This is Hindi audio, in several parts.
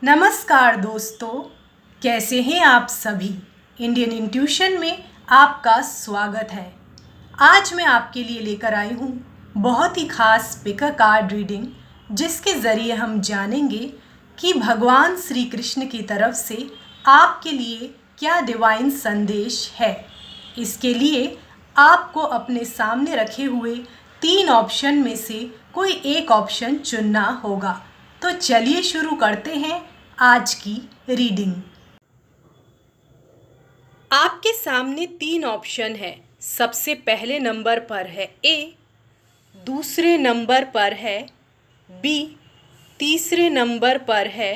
नमस्कार दोस्तों, कैसे हैं आप सभी। इंडियन इंट्यूशन में आपका स्वागत है। आज मैं आपके लिए लेकर आई हूँ बहुत ही खास पिक अ कार्ड रीडिंग, जिसके ज़रिए हम जानेंगे कि भगवान श्री कृष्ण की तरफ से आपके लिए क्या डिवाइन संदेश है। इसके लिए आपको अपने सामने रखे हुए 3 ऑप्शन में से कोई एक ऑप्शन चुनना होगा। तो चलिए शुरू करते हैं आज की रीडिंग। आपके सामने 3 ऑप्शन है। सबसे पहले नंबर पर है ए, दूसरे नंबर पर है बी, तीसरे नंबर पर है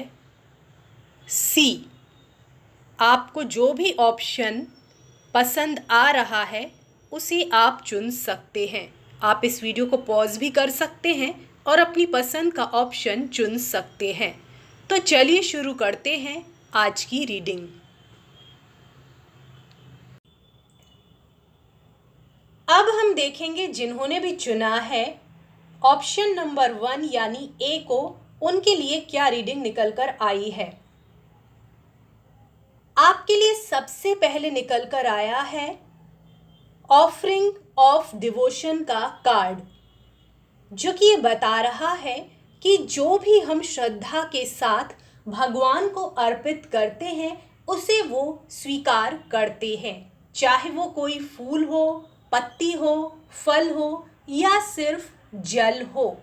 सी। आपको जो भी ऑप्शन पसंद आ रहा है उसे आप चुन सकते हैं। आप इस वीडियो को पॉज भी कर सकते हैं और अपनी पसंद का ऑप्शन चुन सकते हैं। तो चलिए शुरू करते हैं आज की रीडिंग। अब हम देखेंगे जिन्होंने भी चुना है ऑप्शन नंबर 1 यानी ए को, उनके लिए क्या रीडिंग निकल कर आई है। आपके लिए सबसे पहले निकल कर आया है ऑफरिंग ऑफ डिवोशन का कार्ड, जो कि ये बता रहा है कि जो भी हम श्रद्धा के साथ भगवान को अर्पित करते हैं उसे वो स्वीकार करते हैं, चाहे वो कोई फूल हो, पत्ती हो, फल हो या सिर्फ जल हो।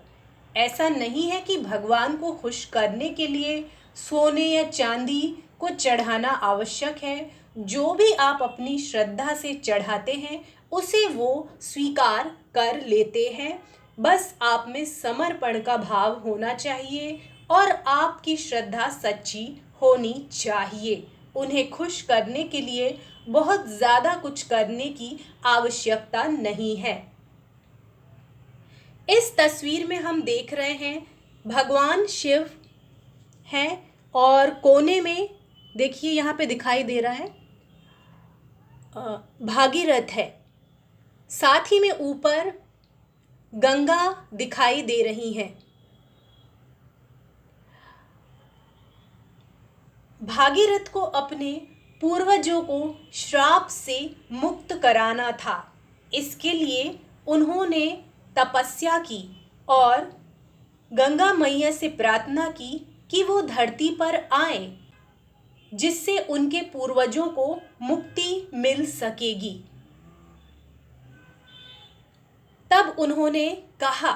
ऐसा नहीं है कि भगवान को खुश करने के लिए सोने या चांदी को चढ़ाना आवश्यक है। जो भी आप अपनी श्रद्धा से चढ़ाते हैं उसे वो स्वीकार कर लेते हैं। बस आप में समर्पण का भाव होना चाहिए और आपकी श्रद्धा सच्ची होनी चाहिए। उन्हें खुश करने के लिए बहुत ज़्यादा कुछ करने की आवश्यकता नहीं है। इस तस्वीर में हम देख रहे हैं भगवान शिव हैं और कोने में देखिए यहाँ पे दिखाई दे रहा है भागीरथ है। साथ ही में ऊपर गंगा दिखाई दे रही हैं। भागीरथ को अपने पूर्वजों को श्राप से मुक्त कराना था। इसके लिए उन्होंने तपस्या की और गंगा मैया से प्रार्थना की कि वो धरती पर आए, जिससे उनके पूर्वजों को मुक्ति मिल सकेगी। तब उन्होंने कहा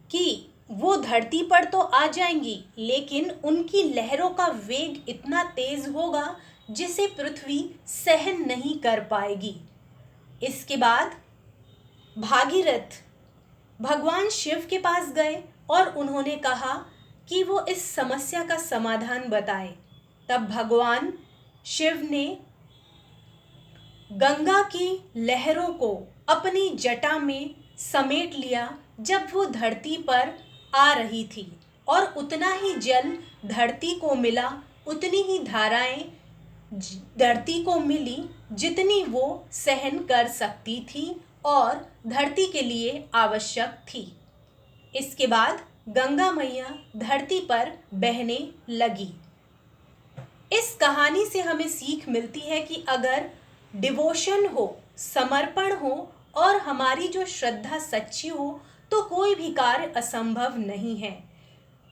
कि वो धरती पर तो आ जाएंगी, लेकिन उनकी लहरों का वेग इतना तेज होगा जिसे पृथ्वी सहन नहीं कर पाएगी। इसके बाद भागीरथ भगवान शिव के पास गए और उन्होंने कहा कि वो इस समस्या का समाधान बताएं। तब भगवान शिव ने गंगा की लहरों को अपनी जटा में समेट लिया जब वो धरती पर आ रही थी, और उतना ही जल धरती को मिला, उतनी ही धाराएं धरती को मिली जितनी वो सहन कर सकती थी और धरती के लिए आवश्यक थी। इसके बाद गंगा मैया धरती पर बहने लगी। इस कहानी से हमें सीख मिलती है कि अगर डिवोशन हो, समर्पण हो और हमारी जो श्रद्धा सच्ची हो तो कोई भी कार्य असंभव नहीं है।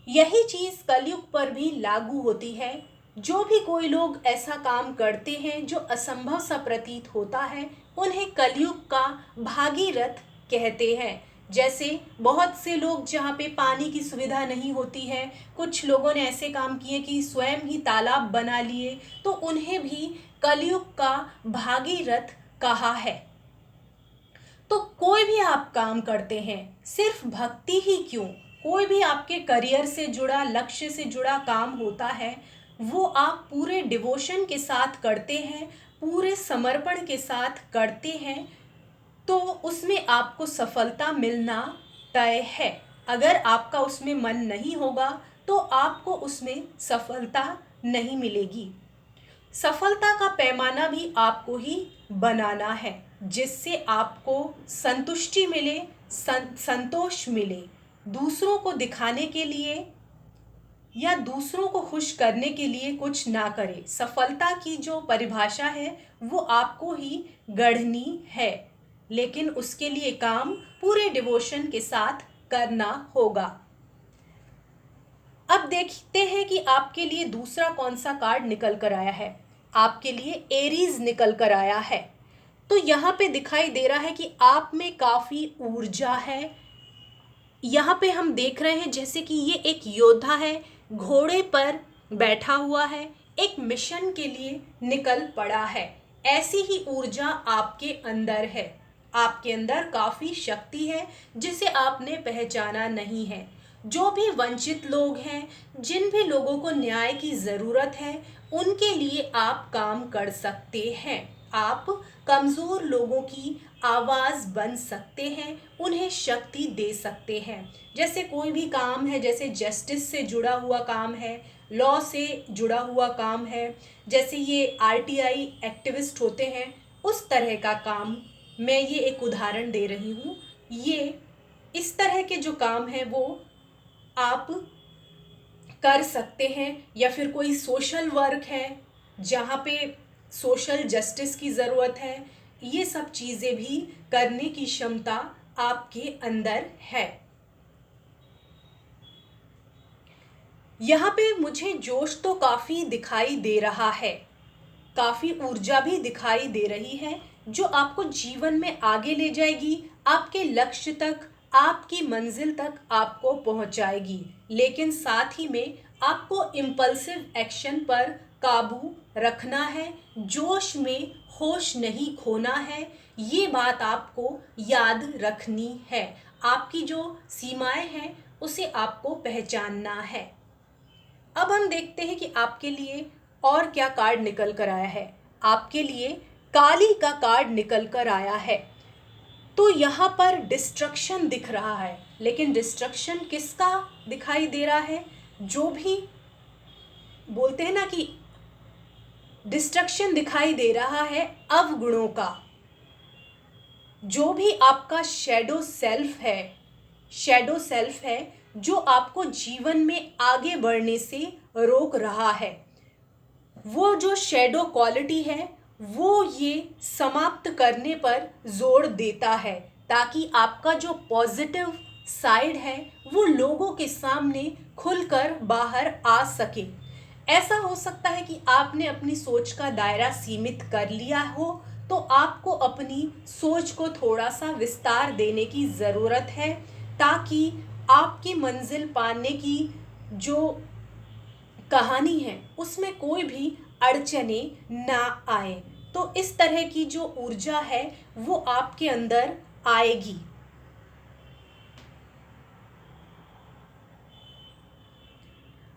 यही चीज़ कलयुग पर भी लागू होती है। जो भी कोई लोग ऐसा काम करते हैं जो असंभव सा प्रतीत होता है, उन्हें कलयुग का भागीरथ कहते हैं। जैसे बहुत से लोग जहाँ पे पानी की सुविधा नहीं होती है, कुछ लोगों ने ऐसे काम किए कि स्वयं ही तालाब बना लिए, तो उन्हें भी कलयुग का भागीरथ कहा है। तो कोई भी आप काम करते हैं, सिर्फ भक्ति ही क्यों, कोई भी आपके करियर से जुड़ा, लक्ष्य से जुड़ा काम होता है, वो आप पूरे डिवोशन के साथ करते हैं, पूरे समर्पण के साथ करते हैं, तो उसमें आपको सफलता मिलना तय है। अगर आपका उसमें मन नहीं होगा तो आपको उसमें सफलता नहीं मिलेगी। सफलता का पैमाना भी आपको ही बनाना है, जिससे आपको संतुष्टि मिले, संतोष मिले। दूसरों को दिखाने के लिए या दूसरों को खुश करने के लिए कुछ ना करें। सफलता की जो परिभाषा है वो आपको ही गढ़नी है, लेकिन उसके लिए काम पूरे डिवोशन के साथ करना होगा। अब देखते हैं कि आपके लिए दूसरा कौन सा कार्ड निकल कर आया है। आपके लिए एरीज निकल कर आया है। तो यहाँ पे दिखाई दे रहा है कि आप में काफ़ी ऊर्जा है। यहाँ पे हम देख रहे हैं जैसे कि ये एक योद्धा है, घोड़े पर बैठा हुआ है, एक मिशन के लिए निकल पड़ा है। ऐसी ही ऊर्जा आपके अंदर है। आपके अंदर काफ़ी शक्ति है जिसे आपने पहचाना नहीं है। जो भी वंचित लोग हैं, जिन भी लोगों को न्याय की ज़रूरत है, उनके लिए आप काम कर सकते हैं। आप कमज़ोर लोगों की आवाज़ बन सकते हैं, उन्हें शक्ति दे सकते हैं। जैसे कोई भी काम है, जैसे जस्टिस से जुड़ा हुआ काम है, लॉ से जुड़ा हुआ काम है, जैसे ये आरटीआई एक्टिविस्ट होते हैं, उस तरह का काम मैं ये एक उदाहरण दे रही हूँ। ये इस तरह के जो काम है वो आप कर सकते हैं। या फिर कोई सोशल वर्क है जहाँ पे सोशल जस्टिस की ज़रूरत है, ये सब चीज़ें भी करने की क्षमता आपके अंदर है। यहाँ पे मुझे जोश तो काफ़ी दिखाई दे रहा है, काफ़ी ऊर्जा भी दिखाई दे रही है जो आपको जीवन में आगे ले जाएगी, आपके लक्ष्य तक, आपकी मंजिल तक आपको पहुंचाएगी। लेकिन साथ ही में आपको इम्पल्सिव एक्शन पर काबू रखना है, जोश में होश नहीं खोना है। ये बात आपको याद रखनी है। आपकी जो सीमाएं हैं उसे आपको पहचानना है। अब हम देखते हैं कि आपके लिए और क्या कार्ड निकल कर आया है। आपके लिए काली का कार्ड निकल कर आया है। तो यहाँ पर डिस्ट्रक्शन दिख रहा है, लेकिन डिस्ट्रक्शन किसका दिखाई दे रहा है? जो भी बोलते हैं ना कि डिस्ट्रक्शन दिखाई दे रहा है अवगुणों का। जो भी आपका शैडो सेल्फ है जो आपको जीवन में आगे बढ़ने से रोक रहा है, वो जो शैडो क्वालिटी है वो ये समाप्त करने पर जोर देता है, ताकि आपका जो पॉजिटिव साइड है वो लोगों के सामने खुलकर बाहर आ सके। ऐसा हो सकता है कि आपने अपनी सोच का दायरा सीमित कर लिया हो, तो आपको अपनी सोच को थोड़ा सा विस्तार देने की ज़रूरत है, ताकि आपकी मंजिल पाने की जो कहानी है उसमें कोई भी अड़चने ना आए। तो इस तरह की जो ऊर्जा है वो आपके अंदर आएगी।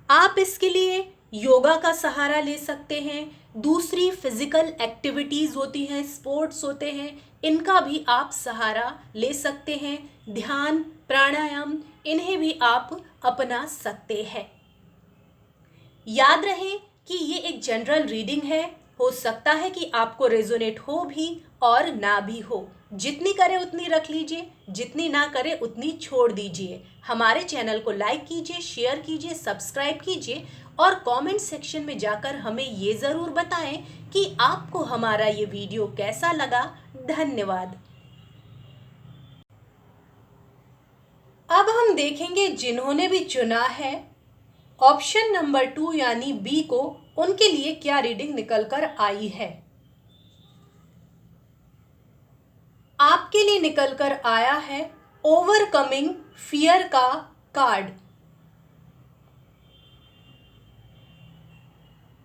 आप इसके लिए योगा का सहारा ले सकते हैं। दूसरी फिजिकल एक्टिविटीज़ होती हैं, स्पोर्ट्स होते हैं, इनका भी आप सहारा ले सकते हैं। ध्यान, प्राणायाम, इन्हें भी आप अपना सकते हैं। याद रहे कि ये एक जनरल रीडिंग है। हो सकता है कि आपको रेजोनेट हो भी और ना भी हो। जितनी करे उतनी रख लीजिए, जितनी ना करे उतनी छोड़ दीजिए। हमारे चैनल को लाइक कीजिए, शेयर कीजिए, सब्सक्राइब कीजिए और कमेंट सेक्शन में जाकर हमें ये ज़रूर बताएं कि आपको हमारा ये वीडियो कैसा लगा। धन्यवाद। अब हम देखेंगे जिन्होंने भी चुना है ऑप्शन नंबर 2 यानी बी को, उनके लिए क्या रीडिंग निकल कर आई है। आपके लिए निकल कर आया है ओवरकमिंग फियर का कार्ड।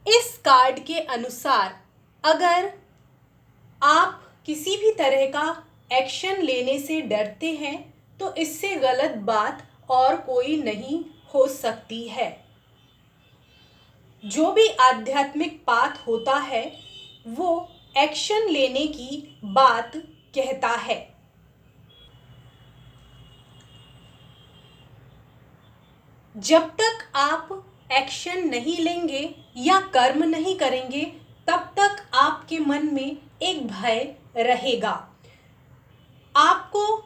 इस कार्ड के अनुसार अगर आप किसी भी तरह का एक्शन लेने से डरते हैं तो इससे गलत बात और कोई नहीं हो सकती है। जो भी आध्यात्मिक पाथ होता है वो एक्शन लेने की बात कहता है। जब तक आप एक्शन नहीं लेंगे या कर्म नहीं करेंगे तब तक आपके मन में एक भय रहेगा। आपको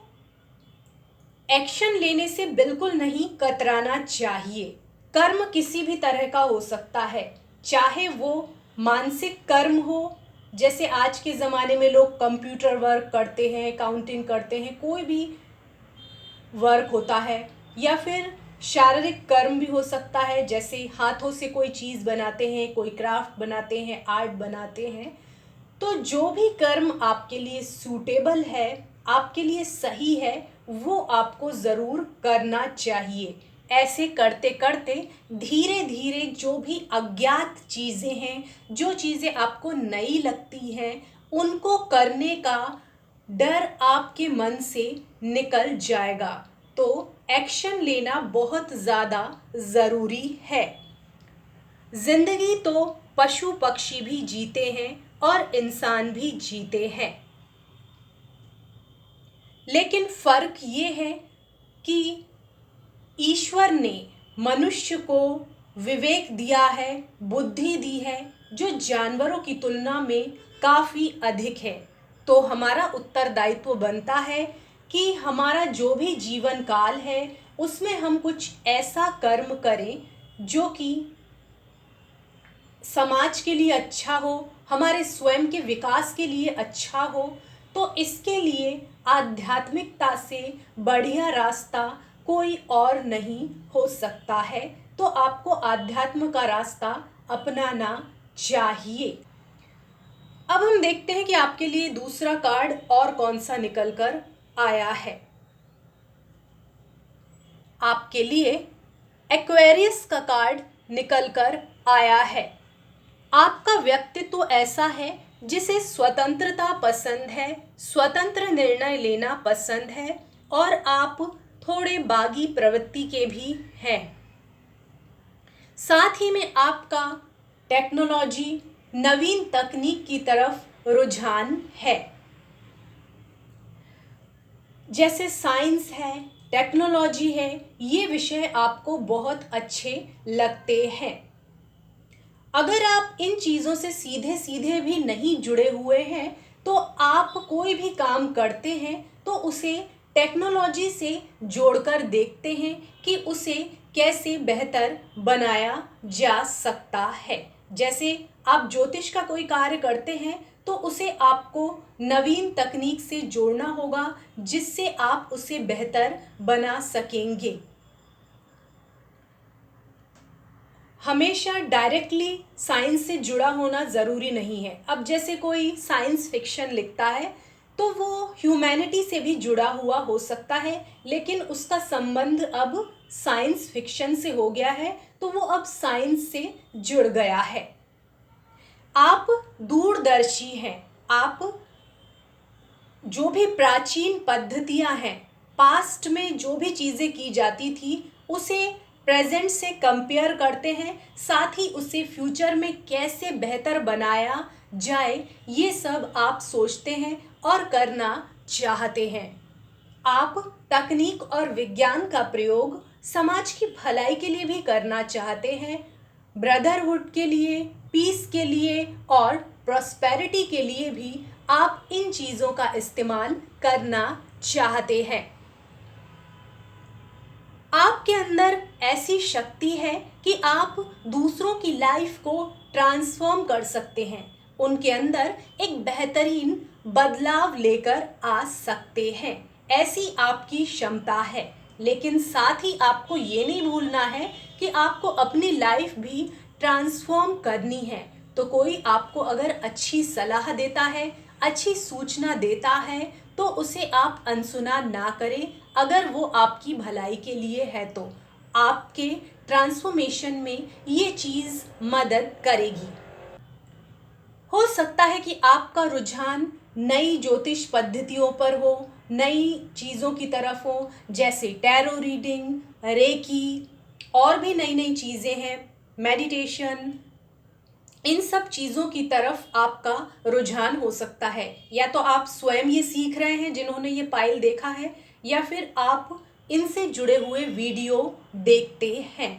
एक्शन लेने से बिल्कुल नहीं कतराना चाहिए। कर्म किसी भी तरह का हो सकता है, चाहे वो मानसिक कर्म हो, जैसे आज के ज़माने में लोग कंप्यूटर वर्क करते हैं, अकाउंटिंग करते हैं, कोई भी वर्क होता है, या फिर शारीरिक कर्म भी हो सकता है, जैसे हाथों से कोई चीज़ बनाते हैं, कोई क्राफ्ट बनाते हैं, आर्ट बनाते हैं। तो जो भी कर्म आपके लिए सूटेबल है, आपके लिए सही है, वो आपको ज़रूर करना चाहिए। ऐसे करते करते धीरे धीरे जो भी अज्ञात चीज़ें हैं, जो चीज़ें आपको नई लगती हैं, उनको करने का डर आपके मन से निकल जाएगा। तो एक्शन लेना बहुत ज़्यादा ज़रूरी है। जिंदगी तो पशु पक्षी भी जीते हैं और इंसान भी जीते हैं, लेकिन फर्क ये है कि ईश्वर ने मनुष्य को विवेक दिया है, बुद्धि दी है, जो जानवरों की तुलना में काफ़ी अधिक है। तो हमारा उत्तरदायित्व बनता है कि हमारा जो भी जीवन काल है उसमें हम कुछ ऐसा कर्म करें जो कि समाज के लिए अच्छा हो, हमारे स्वयं के विकास के लिए अच्छा हो। तो इसके लिए आध्यात्मिकता से बढ़िया रास्ता कोई और नहीं हो सकता है। तो आपको आध्यात्म का रास्ता अपनाना चाहिए। अब हम देखते हैं कि आपके लिए दूसरा कार्ड और कौन सा निकल कर आया है। आपके लिए एक्वेरियस का कार्ड निकल कर आया है। आपका व्यक्तित्व ऐसा है जिसे स्वतंत्रता पसंद है, स्वतंत्र निर्णय लेना पसंद है, और आप थोड़े बागी प्रवृत्ति के भी हैं। साथ ही में आपका टेक्नोलॉजी, नवीन तकनीक की तरफ रुझान है। जैसे साइंस है, टेक्नोलॉजी है, ये विषय आपको बहुत अच्छे लगते हैं। अगर आप इन चीज़ों से सीधे सीधे भी नहीं जुड़े हुए हैं, तो आप कोई भी काम करते हैं तो उसे टेक्नोलॉजी से जोड़कर देखते हैं कि उसे कैसे बेहतर बनाया जा सकता है। जैसे आप ज्योतिष का कोई कार्य करते हैं तो उसे आपको नवीन तकनीक से जोड़ना होगा, जिससे आप उसे बेहतर बना सकेंगे। हमेशा डायरेक्टली साइंस से जुड़ा होना ज़रूरी नहीं है। अब जैसे कोई साइंस फिक्शन लिखता है तो वो ह्यूमैनिटी से भी जुड़ा हुआ हो सकता है, लेकिन उसका संबंध अब साइंस फिक्शन से हो गया है, तो वो अब साइंस से जुड़ गया है। आप दूरदर्शी हैं। आप जो भी प्राचीन पद्धतियां हैं, पास्ट में जो भी चीज़ें की जाती थी उसे प्रेजेंट से कंपेयर करते हैं, साथ ही उसे फ्यूचर में कैसे बेहतर बनाया जाए, ये सब आप सोचते हैं और करना चाहते हैं। आप तकनीक और विज्ञान का प्रयोग समाज की भलाई के लिए भी करना चाहते हैं, ब्रदरहुड के लिए, पीस के लिए और प्रॉस्पेरिटी के लिए भी आप इन चीज़ों का इस्तेमाल करना चाहते हैं। आपके अंदर ऐसी शक्ति है कि आप दूसरों की लाइफ को ट्रांसफॉर्म कर सकते हैं, उनके अंदर एक बेहतरीन बदलाव लेकर आ सकते हैं। ऐसी आपकी क्षमता है, लेकिन साथ ही आपको ये नहीं भूलना है कि आपको अपनी लाइफ भी ट्रांसफॉर्म करनी है। तो कोई आपको अगर अच्छी सलाह देता है, अच्छी सूचना देता है, तो उसे आप अनसुना ना करें। अगर वो आपकी भलाई के लिए है तो आपके ट्रांसफॉर्मेशन में ये चीज़ मदद करेगी। हो सकता है कि आपका रुझान नई ज्योतिष पद्धतियों पर हो, नई चीज़ों की तरफ हो, जैसे टैरो रीडिंग, रेकी, और भी नई नई चीज़ें हैं, मेडिटेशन, इन सब चीज़ों की तरफ आपका रुझान हो सकता है। या तो आप स्वयं ये सीख रहे हैं जिन्होंने ये पाइल देखा है, या फिर आप इनसे जुड़े हुए वीडियो देखते हैं।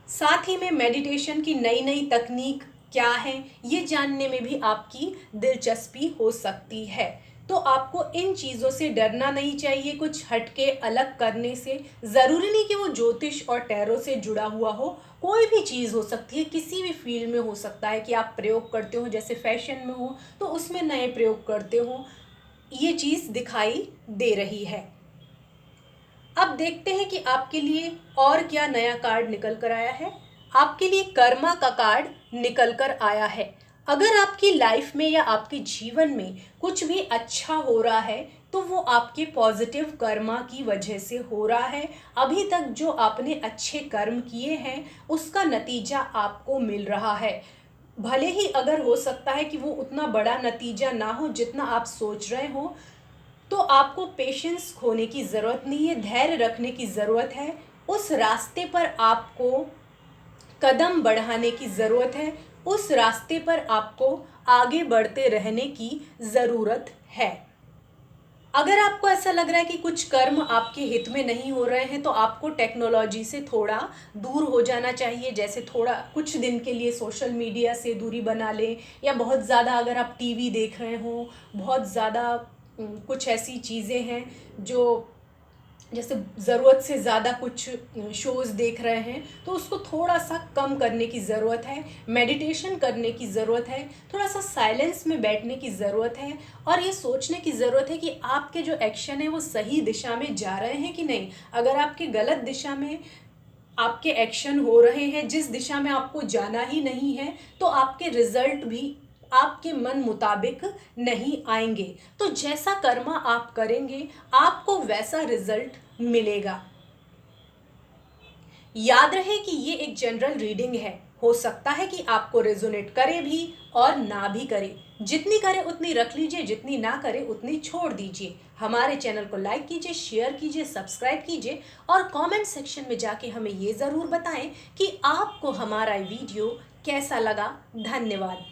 साथ ही में मेडिटेशन की नई नई तकनीक क्या है, ये जानने में भी आपकी दिलचस्पी हो सकती है। तो आपको इन चीज़ों से डरना नहीं चाहिए, कुछ हटके अलग करने से। ज़रूरी नहीं कि वो ज्योतिष और टैरो से जुड़ा हुआ हो, कोई भी चीज़ हो सकती है, किसी भी फील्ड में हो सकता है कि आप प्रयोग करते हो, जैसे फैशन में हो तो उसमें नए प्रयोग करते हो। ये चीज़ दिखाई दे रही है। अब देखते हैं कि आपके लिए और क्या नया कार्ड निकल कर आया है। आपके लिए कर्मा का कार्ड निकल कर आया है। अगर आपकी लाइफ में या आपके जीवन में कुछ भी अच्छा हो रहा है तो वो आपके पॉजिटिव कर्मा की वजह से हो रहा है। अभी तक जो आपने अच्छे कर्म किए हैं उसका नतीजा आपको मिल रहा है। भले ही अगर हो सकता है कि वो उतना बड़ा नतीजा ना हो जितना आप सोच रहे हो, तो आपको पेशेंस खोने की ज़रूरत नहीं है, धैर्य रखने की ज़रूरत है। उस रास्ते पर आपको कदम बढ़ाने की ज़रूरत है, उस रास्ते पर आपको आगे बढ़ते रहने की ज़रूरत है। अगर आपको ऐसा लग रहा है कि कुछ कर्म आपके हित में नहीं हो रहे हैं तो आपको टेक्नोलॉजी से थोड़ा दूर हो जाना चाहिए। जैसे थोड़ा कुछ दिन के लिए सोशल मीडिया से दूरी बना लें, या बहुत ज़्यादा अगर आप टीवी देख रहे हो, बहुत ज़्यादा कुछ ऐसी चीज़ें हैं जो जैसे ज़रूरत से ज़्यादा कुछ शोज़ देख रहे हैं तो उसको थोड़ा सा कम करने की ज़रूरत है। मेडिटेशन करने की ज़रूरत है, थोड़ा सा साइलेंस में बैठने की ज़रूरत है, और ये सोचने की ज़रूरत है कि आपके जो एक्शन है वो सही दिशा में जा रहे हैं कि नहीं। अगर आपके गलत दिशा में आपके एक्शन हो रहे हैं, जिस दिशा में आपको जाना ही नहीं है, तो आपके रिजल्ट भी आपके मन मुताबिक नहीं आएंगे। तो जैसा कर्मा आप करेंगे आपको वैसा रिजल्ट मिलेगा। याद रहे कि ये एक जनरल रीडिंग है, हो सकता है कि आपको रेजोनेट करे भी और ना भी करे। जितनी करे उतनी रख लीजिए, जितनी ना करे उतनी छोड़ दीजिए। हमारे चैनल को लाइक कीजिए, शेयर कीजिए, सब्सक्राइब कीजिए, और कमेंट सेक्शन में जाके हमें ये ज़रूर बताएं कि आपको हमारा वीडियो कैसा लगा। धन्यवाद।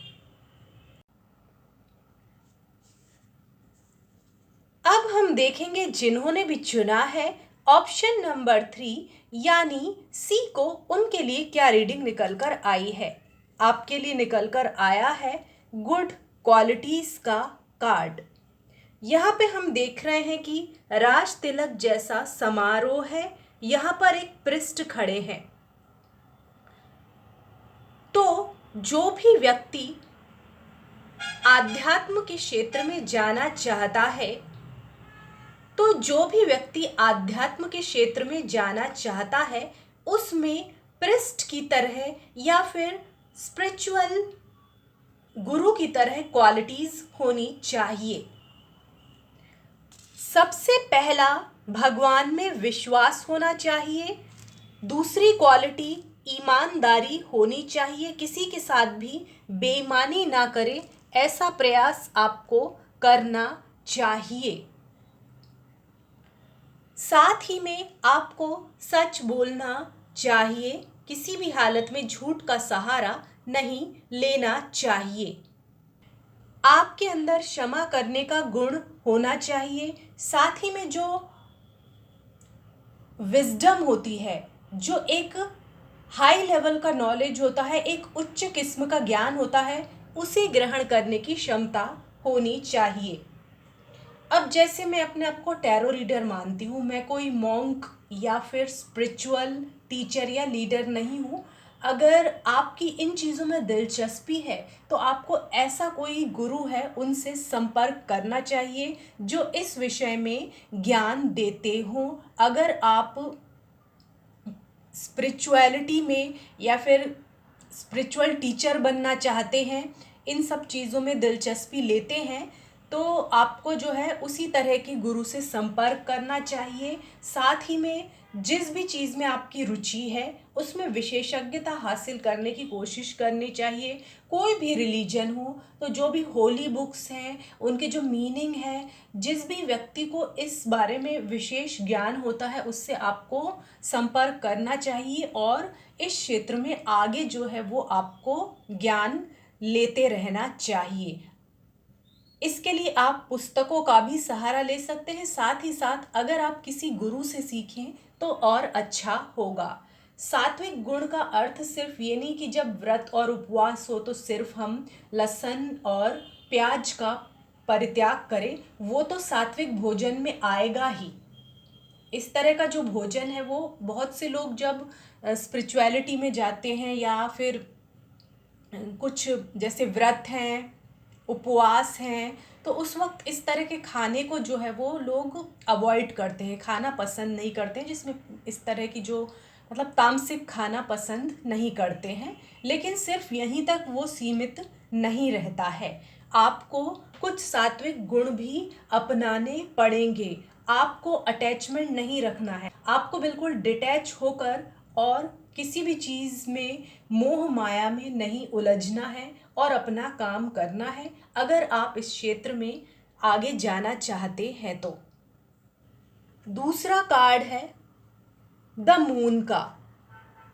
अब हम देखेंगे जिन्होंने भी चुना है ऑप्शन नंबर 3 यानी सी को, उनके लिए क्या रीडिंग निकल कर आई है। आपके लिए निकल कर आया है गुड क्वालिटीज का कार्ड। यहाँ पे हम देख रहे हैं कि राज तिलक जैसा समारोह है, यहाँ पर एक पृष्ठ खड़े हैं। तो जो भी व्यक्ति आध्यात्म के क्षेत्र में जाना चाहता है, तो जो भी व्यक्ति आध्यात्म के क्षेत्र में जाना चाहता है उसमें पृष्ठ की तरह या फिर स्पिरिचुअल गुरु की तरह क्वालिटीज होनी चाहिए। सबसे पहला, भगवान में विश्वास होना चाहिए। दूसरी क्वालिटी, ईमानदारी होनी चाहिए, किसी के साथ भी बेईमानी ना करें, ऐसा प्रयास आपको करना चाहिए। साथ ही में आपको सच बोलना चाहिए, किसी भी हालत में झूठ का सहारा नहीं लेना चाहिए। आपके अंदर क्षमा करने का गुण होना चाहिए। साथ ही में जो विजडम होती है, जो एक हाई लेवल का नॉलेज होता है, एक उच्च किस्म का ज्ञान होता है, उसे ग्रहण करने की क्षमता होनी चाहिए। अब जैसे मैं अपने आप को टैरो रीडर मानती हूँ, मैं कोई मॉन्क या फिर स्पिरिचुअल टीचर या लीडर नहीं हूँ। अगर आपकी इन चीज़ों में दिलचस्पी है तो आपको ऐसा कोई गुरु है उनसे संपर्क करना चाहिए जो इस विषय में ज्ञान देते हों। अगर आप स्पिरिचुअलिटी में या फिर स्पिरिचुअल टीचर बनना चाहते हैं, इन सब चीज़ों में दिलचस्पी लेते हैं, तो आपको जो है उसी तरह के गुरु से संपर्क करना चाहिए। साथ ही में जिस भी चीज़ में आपकी रुचि है उसमें विशेषज्ञता हासिल करने की कोशिश करनी चाहिए। कोई भी रिलीजन हो तो जो भी होली बुक्स हैं उनके जो मीनिंग है, जिस भी व्यक्ति को इस बारे में विशेष ज्ञान होता है उससे आपको संपर्क करना चाहिए, और इस क्षेत्र में आगे जो है वो आपको ज्ञान लेते रहना चाहिए। इसके लिए आप पुस्तकों का भी सहारा ले सकते हैं। साथ ही साथ अगर आप किसी गुरु से सीखें तो और अच्छा होगा। सात्विक गुण का अर्थ सिर्फ ये नहीं कि जब व्रत और उपवास हो तो सिर्फ हम लहसुन और प्याज का परित्याग करें, वो तो सात्विक भोजन में आएगा ही। इस तरह का जो भोजन है वो बहुत से लोग जब स्पिरिचुअलिटी में जाते हैं या फिर कुछ जैसे व्रत हैं, उपवास हैं, तो उस वक्त इस तरह के खाने को जो है वो लोग अवॉइड करते हैं, खाना पसंद नहीं करते हैं, जिसमें इस तरह की जो मतलब तामसिक खाना पसंद नहीं करते हैं। लेकिन सिर्फ यहीं तक वो सीमित नहीं रहता है, आपको कुछ सात्विक गुण भी अपनाने पड़ेंगे। आपको अटैचमेंट नहीं रखना है, आपको बिल्कुल डिटैच होकर और किसी भी चीज़ में मोह माया में नहीं उलझना है और अपना काम करना है, अगर आप इस क्षेत्र में आगे जाना चाहते हैं तो। दूसरा कार्ड है द मून का।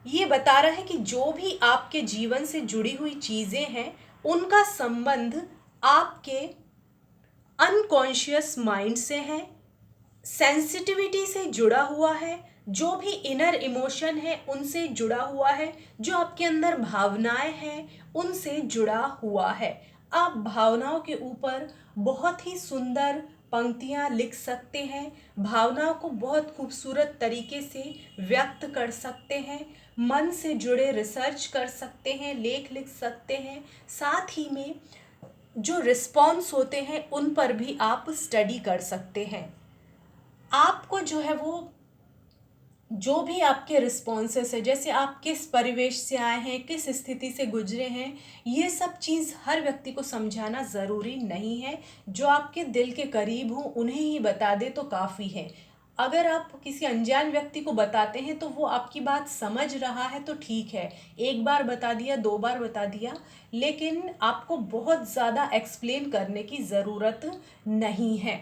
ये बता रहा है कि जो भी आपके जीवन से जुड़ी हुई चीज़ें हैं उनका संबंध आपके अनकॉन्शियस माइंड से है, सेंसिटिविटी से जुड़ा हुआ है, जो भी इनर इमोशन है उनसे जुड़ा हुआ है, जो आपके अंदर भावनाएं हैं उनसे जुड़ा हुआ है। आप भावनाओं के ऊपर बहुत ही सुंदर पंक्तियां लिख सकते हैं, भावनाओं को बहुत खूबसूरत तरीके से व्यक्त कर सकते हैं, मन से जुड़े रिसर्च कर सकते हैं, लेख लिख सकते हैं, साथ ही में जो रिस्पॉन्स होते हैं उन पर भी आप स्टडी कर सकते हैं। आपको जो है वो जो भी आपके रिस्पॉन्सेस है, जैसे आप किस परिवेश से आए हैं, किस स्थिति से गुजरे हैं, ये सब चीज़ हर व्यक्ति को समझाना ज़रूरी नहीं है। जो आपके दिल के करीब हो उन्हें ही बता दे तो काफ़ी है। अगर आप किसी अनजान व्यक्ति को बताते हैं तो वो आपकी बात समझ रहा है तो ठीक है, एक बार बता दिया, दो बार बता दिया, लेकिन आपको बहुत ज़्यादा एक्सप्लेन करने की ज़रूरत नहीं है,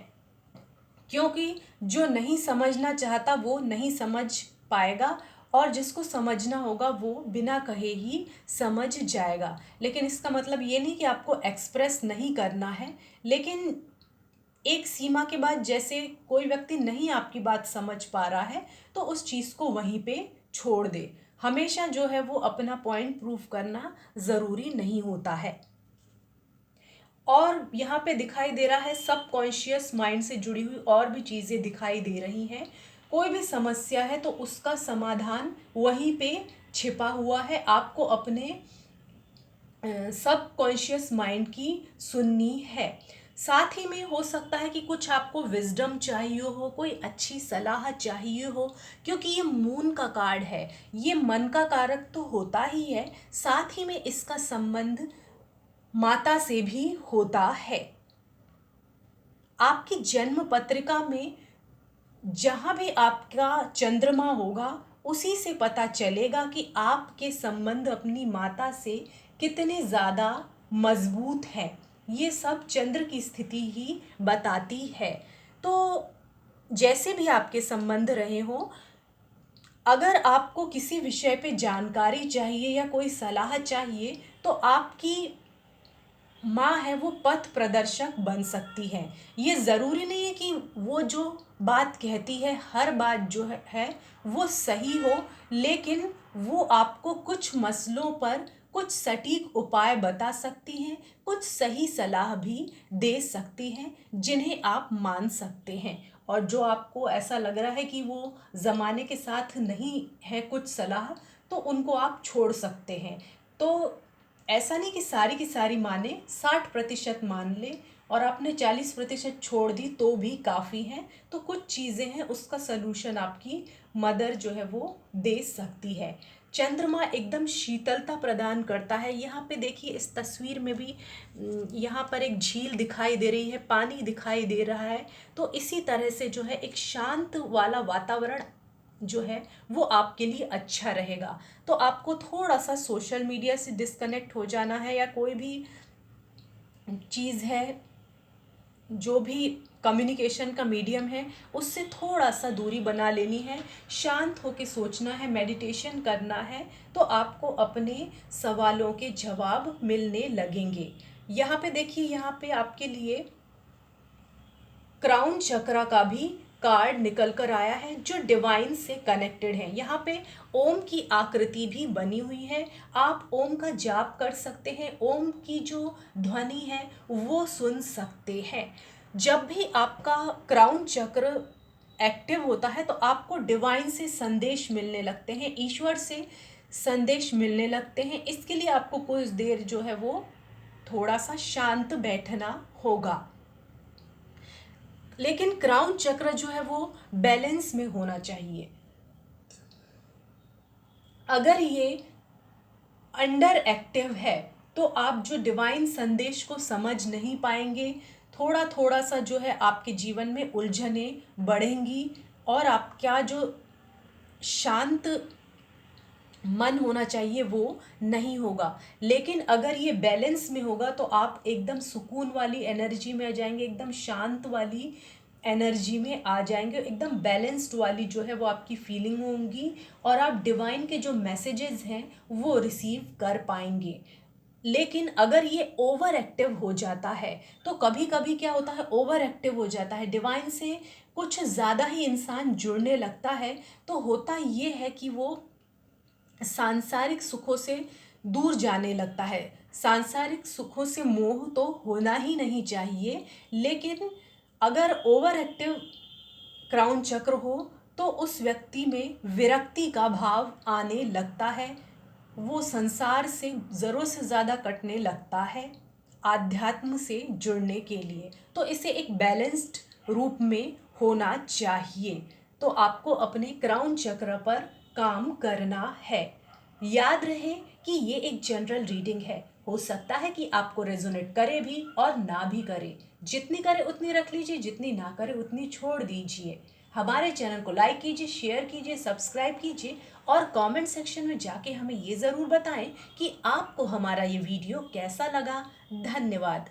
क्योंकि जो नहीं समझना चाहता वो नहीं समझ पाएगा और जिसको समझना होगा वो बिना कहे ही समझ जाएगा। लेकिन इसका मतलब ये नहीं कि आपको एक्सप्रेस नहीं करना है, लेकिन एक सीमा के बाद जैसे कोई व्यक्ति नहीं आपकी बात समझ पा रहा है तो उस चीज़ को वहीं पे छोड़ दे। हमेशा जो है वो अपना पॉइंट प्रूव करना ज़रूरी नहीं होता है। और यहाँ पे दिखाई दे रहा है सबकॉन्शियस माइंड से जुड़ी हुई और भी चीज़ें दिखाई दे रही हैं। कोई भी समस्या है तो उसका समाधान वहीं पे छिपा हुआ है, आपको अपने सबकॉन्शियस माइंड की सुननी है। साथ ही में हो सकता है कि कुछ आपको विजडम चाहिए हो, कोई अच्छी सलाह चाहिए हो, क्योंकि ये मून का कार्ड है, ये मन का कारक तो होता ही है, साथ ही में इसका संबंध माता से भी होता है। आपकी जन्म पत्रिका में जहाँ भी आपका चंद्रमा होगा उसी से पता चलेगा कि आपके संबंध अपनी माता से कितने ज़्यादा मजबूत हैं। ये सब चंद्र की स्थिति ही बताती है। तो जैसे भी आपके संबंध रहे हों, अगर आपको किसी विषय पे जानकारी चाहिए या कोई सलाह चाहिए तो आपकी माँ है वो पथ प्रदर्शक बन सकती है। ये ज़रूरी नहीं है कि वो जो बात कहती है हर बात जो है वो सही हो, लेकिन वो आपको कुछ मसलों पर कुछ सटीक उपाय बता सकती हैं, कुछ सही सलाह भी दे सकती हैं जिन्हें आप मान सकते हैं। और जो आपको ऐसा लग रहा है कि वो ज़माने के साथ नहीं है कुछ सलाह, तो उनको आप छोड़ सकते हैं। तो ऐसा नहीं कि सारी की सारी माने, 60% मान ले और आपने 40% छोड़ दी तो भी काफ़ी हैं। तो कुछ चीज़ें हैं उसका सलूशन आपकी मदर जो है वो दे सकती है। चंद्रमा एकदम शीतलता प्रदान करता है। यहाँ पे देखिए इस तस्वीर में भी यहाँ पर एक झील दिखाई दे रही है, पानी दिखाई दे रहा है। तो इसी तरह से जो है एक शांत वाला वातावरण जो है वो आपके लिए अच्छा रहेगा। तो आपको थोड़ा सा सोशल मीडिया से डिस्कनेक्ट हो जाना है, या कोई भी चीज़ है जो भी कम्युनिकेशन का मीडियम है उससे थोड़ा सा दूरी बना लेनी है, शांत होकर सोचना है, मेडिटेशन करना है, तो आपको अपने सवालों के जवाब मिलने लगेंगे। यहाँ पे देखिए, यहाँ पे आपके लिए क्राउन चक्रा का भी कार्ड निकल कर आया है जो डिवाइन से कनेक्टेड है। यहाँ पे ओम की आकृति भी बनी हुई है। आप ओम का जाप कर सकते हैं, ओम की जो ध्वनि है वो सुन सकते हैं। जब भी आपका क्राउन चक्र एक्टिव होता है तो आपको डिवाइन से संदेश मिलने लगते हैं, ईश्वर से संदेश मिलने लगते हैं। इसके लिए आपको कुछ देर जो है वो थोड़ा सा शांत बैठना होगा। लेकिन क्राउन चक्र जो है वो बैलेंस में होना चाहिए। अगर ये अंडर एक्टिव है तो आप जो डिवाइन संदेश को समझ नहीं पाएंगे, थोड़ा थोड़ा सा जो है आपके जीवन में उलझने बढ़ेंगी और आपका जो शांत मन होना चाहिए वो नहीं होगा। लेकिन अगर ये बैलेंस में होगा तो आप एकदम सुकून वाली एनर्जी में आ जाएंगे, एकदम शांत वाली एनर्जी में आ जाएंगे, एकदम बैलेंस्ड वाली जो है वो आपकी फीलिंग होंगी और आप डिवाइन के जो मैसेजेस हैं वो रिसीव कर पाएंगे। लेकिन अगर ये ओवर एक्टिव हो जाता है तो कभी कभी क्या होता है, ओवर एक्टिव हो जाता है, डिवाइन से कुछ ज़्यादा ही इंसान जुड़ने लगता है, तो होता ये है कि वो सांसारिक सुखों से दूर जाने लगता है। सांसारिक सुखों से मोह तो होना ही नहीं चाहिए, लेकिन अगर ओवर एक्टिव क्राउन चक्र हो तो उस व्यक्ति में विरक्ति का भाव आने लगता है, वो संसार से ज़रूरत से ज़्यादा कटने लगता है आध्यात्म से जुड़ने के लिए। तो इसे एक बैलेंस्ड रूप में होना चाहिए। तो आपको अपने क्राउन चक्र पर काम करना है। याद रहे कि ये एक जनरल रीडिंग है, हो सकता है कि आपको रेजोनेट करे भी और ना भी करे। जितनी करे उतनी रख लीजिए, जितनी ना करे उतनी छोड़ दीजिए। हमारे चैनल को लाइक कीजिए, शेयर कीजिए, सब्सक्राइब कीजिए और कमेंट सेक्शन में जाके हमें ये ज़रूर बताएं कि आपको हमारा ये वीडियो कैसा लगा। धन्यवाद।